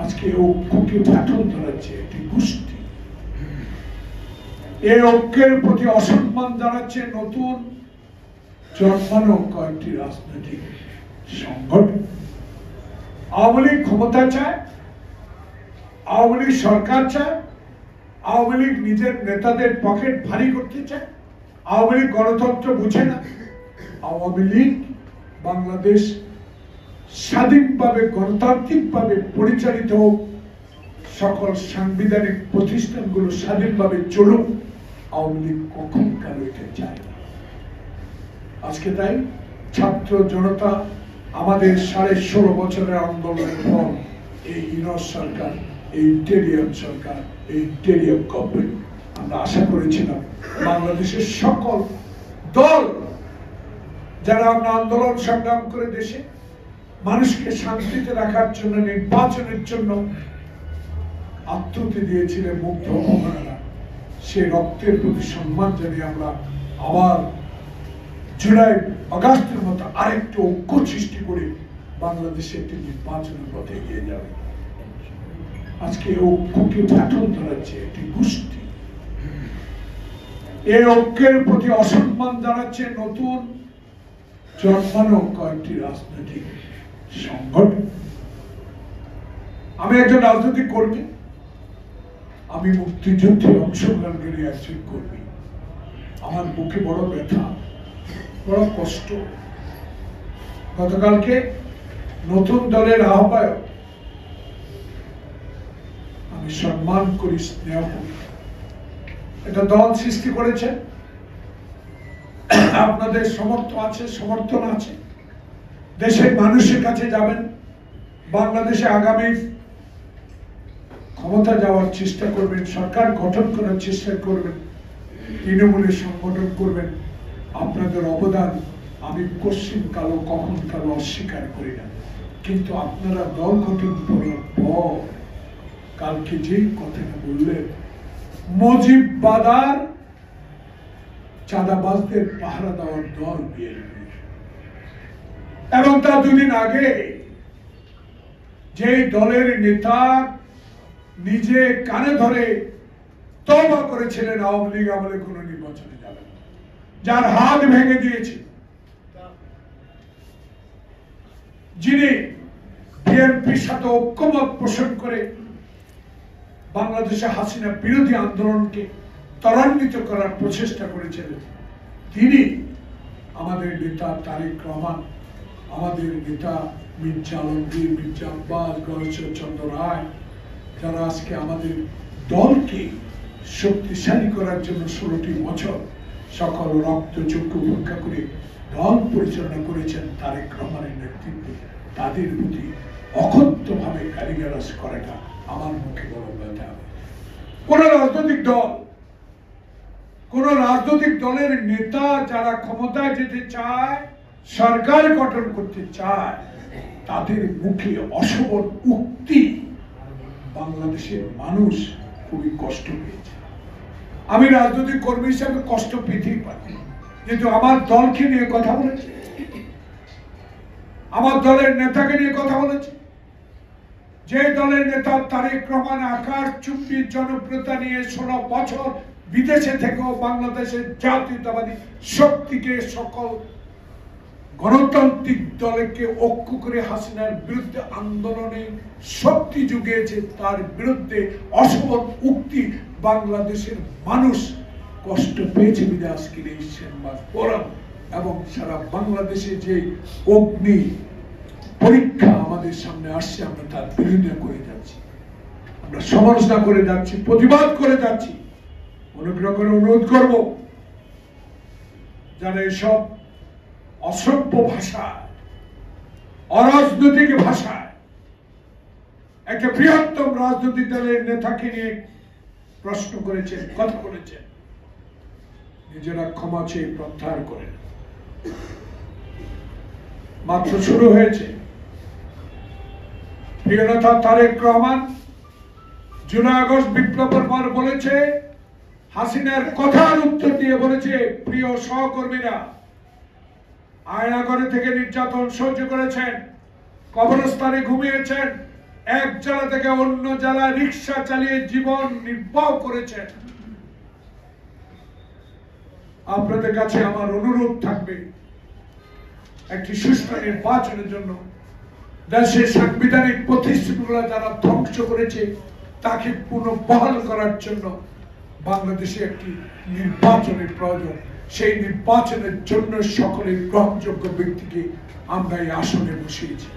আজকে ঐক্যকে ফাটল ধরাচ্ছে একটি গোষ্ঠী। এই ঐক্যের প্রতি অসম্মান জানাচ্ছে নতুন জন্মানো কয়েকটি রাজনৈতিক সংগঠন। আওয়ামী লীগ ক্ষমতা চায়, আওয়ামী লীগ সরকার চায়, আওয়ামী লীগ নিজের নেতাদের পকেট ভারী করতে চায়, আওয়ামী লীগ গণতন্ত্র বুঝে না। আওয়ামী লীগ বাংলাদেশ স্বাধীনভাবে গণতান্ত্রিকভাবে পরিচালিত হোক, সকল সাংবিধানিক প্রতিষ্ঠানগুলো স্বাধীনভাবে চলুক, আওয়ামী লীগ কখনকার এটা চায় না। আজকে তাই ছাত্র জনতা আমাদের 16.5 বছরের আন্দোলনের পর এই ইউনিট সরকার, এই টেরিয়াম সরকার, এই টেরিয়াম গভর্নমেন্ট, আমরা আশা করেছিলাম বাংলাদেশের সকল দল যারা আমরা আন্দোলন সংগ্রাম করে দেশে মানুষকে শান্তিতে রাখার জন্য, নির্বাচনের জন্য আত্মহতি দিয়েছিলেন মুগ্ধ মহানারা, সেই রক্তের প্রতি সম্মান জানিয়ে আমরা আবার জুলাই আগস্টের মতো আরেকটু ঐক্য সৃষ্টি করে বাংলাদেশে একটি নির্বাচনের পথে এগিয়ে যাবে। আজকে ঐক্যকে ফাটল ধরাচ্ছে একটি গোষ্ঠী। এই ঐক্যের প্রতি অসম্মান জানাচ্ছে নতুন জন্মানো কয়েকটি রাজনৈতিক সংগঠন। আমি একজন রাজনৈতিক কর্মী, আমি মুক্তিযুদ্ধে অংশগ্রহণকারী একজন কর্মী। আমার বুকে বড় ব্যথা, বড় কষ্ট। গতকালকে নতুন দলের আহ্বায়ক, আমি সম্মান করি, স্নেহ করি, একটা দল সৃষ্টি করেছে, আপনাদের সমর্থন আছে, দেশের মানুষের কাছে যাবেন, বাংলাদেশে আগামী ক্ষমতা যাওয়ার চেষ্টা করবেন, সরকার গঠন করার চেষ্টা করবেন, তৃণমূলের সংগঠন করবেন। আপনাদের অবদান আমি কখন কালো অস্বীকার করি না, কিন্তু আপনারা দল গঠন করার পর কালকে যেই কথাটা বললেন, মুজিববাদার চাঁদাবাজদের পাহারা দেওয়ার দল বিএনপি, এবং তার 2 দিন আগে যে দলের নেতা নিজে কানে ধরে তওবা করেছিলেন আওয়ামী লীগ আমলে কোন নির্বাচনে যাবে না, যার হাত ভেঙে দিয়েছে, যিনি বিএনপির সাথে ঐক্যমত পোষণ করে বাংলাদেশে হাসিনা বিরোধী আন্দোলনকে ত্বরান্বিত করার প্রচেষ্টা করেছিলেন, তিনি আমাদের নেতা তারেক রহমান, আমাদের নেতা মির্জা আলমগীর, মির্জা আব্বাস, গণেশচন্দ্র রায়, যারা আজকে আমাদের দলকে শক্তিশালী করার জন্য 16টি বছর সকল রক্ত চক্ষু উপেক্ষা করে দল পরিচালনা করেছেন তারেক রহমানের নেতৃত্বে, তাদের প্রতি অকথ্যভাবে গালিগালাজ করাটা আমার মুখে বড় ব্যথা। কোন রাজনৈতিক দলের নেতা যারা ক্ষমতায় যেতে চায়, সরকার গঠন করতে চায়, তাদের মুখে অশোভন উক্তি বাংলাদেশের মানুষ খুবই কষ্ট পেয়েছে। আমি রাজনৈতিক কর্মী হিসাবে কষ্ট পেতেই পারি, কিন্তু আমার দলকে নিয়ে কথা বলেছে, আমার দলের নেতাকে নিয়ে কথা বলেছে, যে দলের নেতা তারেক রহমান আকাশ চুম্বী জনপ্রিয়তা নিয়ে 16 বছর বিদেশে থেকেও বাংলাদেশের জাতীয়তাবাদী শক্তিকে, সকল গণতান্ত্রিক দলকে ঐক্য করে হাসিনার বিরুদ্ধে আন্দোলনে শক্তি জুগিয়েছে, তার বিরুদ্ধে অশোভন উক্তি বাংলাদেশের মানুষ কষ্ট পেয়েছে। আজকের এই সংবাদ ফোরাম এবং সারা বাংলাদেশে যে অগ্নি পরীক্ষা আমাদের সামনে আসছে, আমরা তার বিরোধিতা করে যাচ্ছি, আমরা সমালোচনা করে যাচ্ছি, প্রতিবাদ করে যাচ্ছি। অনুগ্রহ করে অনুরোধ করব, যারা এসব অসভ্য ভাষায়, অরাজনৈতিক ভাষায় একটা বৃহত্তম রাজনৈতিক দলের নেতাকে নিয়ে প্রশ্ন করেছেন, কথা বলেছেন, নিজেরা ক্ষমা চেয়ে প্রত্যাহার করেন। মাত্র শুরু হয়েছে। প্রিয় নেতা তারেক রহমান জুলাই আগস্ট বিপ্লবের পর বলেছে, হাসিনার কথার উত্তর দিয়ে বলেছে, প্রিয় সহকর্মীরা, আয়নাঘরে থেকে নির্যাতন সহ্য করেছেন, কবরস্থানে ঘুমিয়েছেন, এক জেলা থেকে অন্য জেলায় রিক্সা চালিয়ে জীবন নির্বাহ করেছেন। আপনাদের কাছে আমার অনুরোধ থাকবে, একটি সুষ্ঠু নির্বাচনের জন্য দেশের সাংবিধানিক প্রতিশ্রুতিগুলো যারা ধ্বংস করেছে তাকে পুনর্বহাল করার জন্য বাংলাদেশে একটি নির্বাচনের প্রয়োজন। সেই নির্বাচনের জন্য সকলের গ্রহণযোগ্য ব্যক্তিকে আমরা এই আসনে বসিয়েছি।